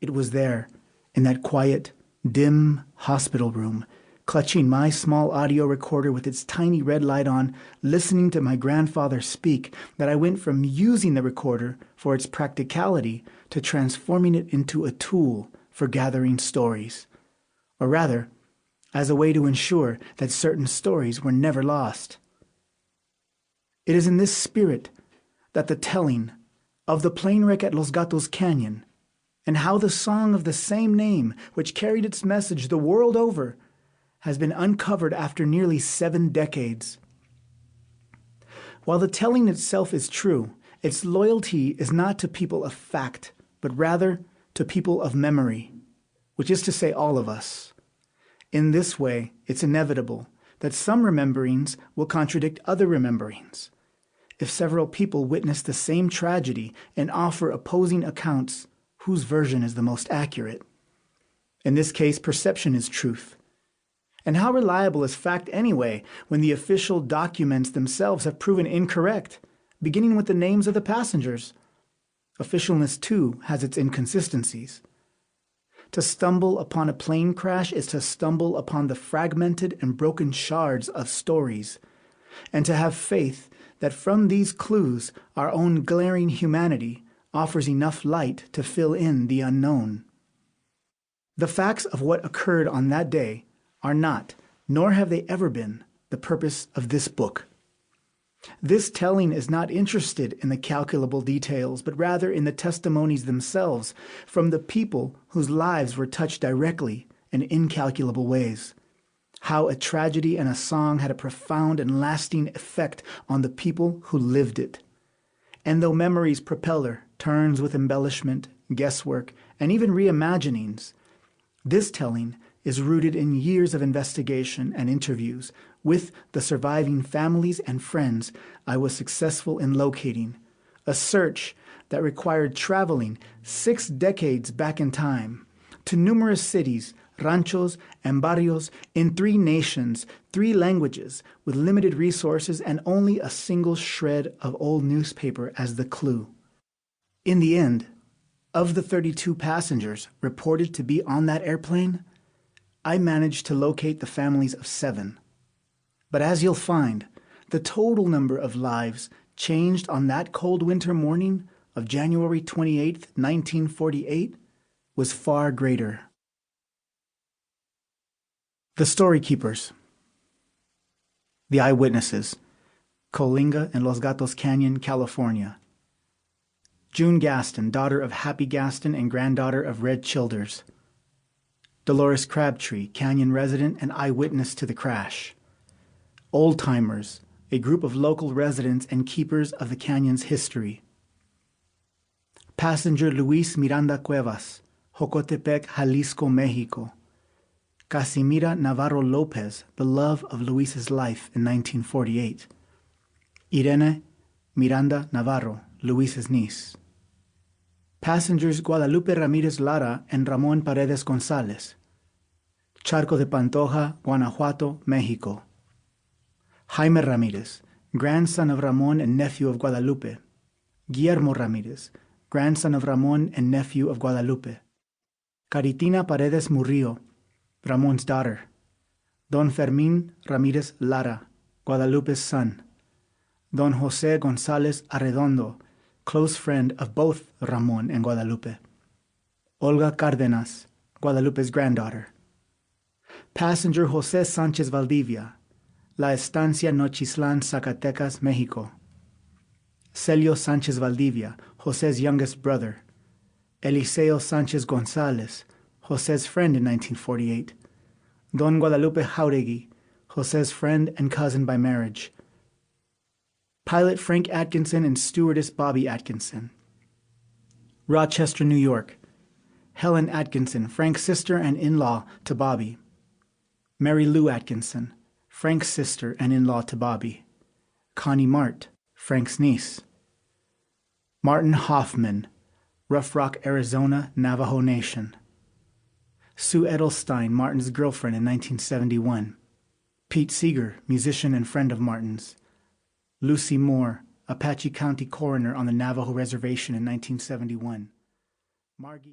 It was there, in that quiet, dim hospital room, clutching my small audio recorder with its tiny red light on, listening to my grandfather speak, that I went from using the recorder for its practicality to transforming it into a tool for gathering stories. Or rather, as a way to ensure that certain stories were never lost. It is in this spirit that the telling of the plane wreck at Los Gatos Canyon, and how the song of the same name, which carried its message the world over, has been uncovered after nearly 7 decades. While the telling itself is true, its loyalty is not to people of fact, but rather to people of memory, which is to say all of us. In this way, it's inevitable that some rememberings will contradict other rememberings. If several people witness the same tragedy and offer opposing accounts, whose version is the most accurate? In this case, perception is truth. And how reliable is fact anyway, when the official documents themselves have proven incorrect, beginning with the names of the passengers? Officialness, too, has its inconsistencies. To stumble upon a plane crash is to stumble upon the fragmented and broken shards of stories, and to have faith that from these clues our own glaring humanity offers enough light to fill in the unknown. The facts of what occurred on that day are not, nor have they ever been, the purpose of this book. This telling is not interested in the calculable details, but rather in the testimonies themselves from the people whose lives were touched directly in incalculable ways. How a tragedy and a song had a profound and lasting effect on the people who lived it. And though memory's propeller turns with embellishment, guesswork, and even reimaginings, this telling is rooted in years of investigation and interviews with the surviving families and friends I was successful in locating, a search that required traveling 6 decades back in time to numerous cities, ranchos, and barrios in 3 nations, 3 languages, with limited resources and only a single shred of old newspaper as the clue. In the end, of the 32 passengers reported to be on that airplane, I managed to locate the families of 7. But as you'll find, the total number of lives changed on that cold winter morning of January 28, 1948, was far greater. The Story Keepers. The Eyewitnesses. Coalinga and Los Gatos Canyon, California. June Gaston, daughter of Happy Gaston and granddaughter of Red Childers. Dolores Crabtree, Canyon resident and eyewitness to the crash. Old Timers, a group of local residents and keepers of the canyon's history. Passenger Luis Miranda Cuevas, Jocotepec, Jalisco, Mexico. Casimira Navarro Lopez, the love of Luis's life in 1948. Irene Miranda Navarro, Luis's niece. Passengers Guadalupe Ramirez Lara and Ramon Paredes González. Charco de Pantoja, Guanajuato, Mexico. Jaime Ramirez, grandson of Ramon and nephew of Guadalupe. Guillermo Ramirez, grandson of Ramon and nephew of Guadalupe. Caritina Paredes Murillo, Ramon's daughter. Don Fermín Ramirez Lara, Guadalupe's son. Don José González Arredondo, close friend of both Ramon and Guadalupe. Olga Cárdenas, Guadalupe's granddaughter. Passenger José Sánchez Valdivia, La Estancia Nochistlán, Zacatecas, Mexico. Celio Sánchez Valdivia, José's youngest brother. Eliseo Sánchez González, José's friend in 1948. Don Guadalupe Jauregui, José's friend and cousin by marriage. Pilot Frank Atkinson and stewardess Bobby Atkinson. Rochester, New York. Helen Atkinson, Frank's sister and in-law to Bobby. Mary Lou Atkinson, Frank's sister and in-law to Bobby. Connie Mart, Frank's niece. Martin Hoffman, Rough Rock, Arizona, Navajo Nation. Sue Edelstein, Martin's girlfriend in 1971. Pete Seeger, musician and friend of Martin's. Lucy Moore, Apache County coroner on the Navajo Reservation in 1971. Margie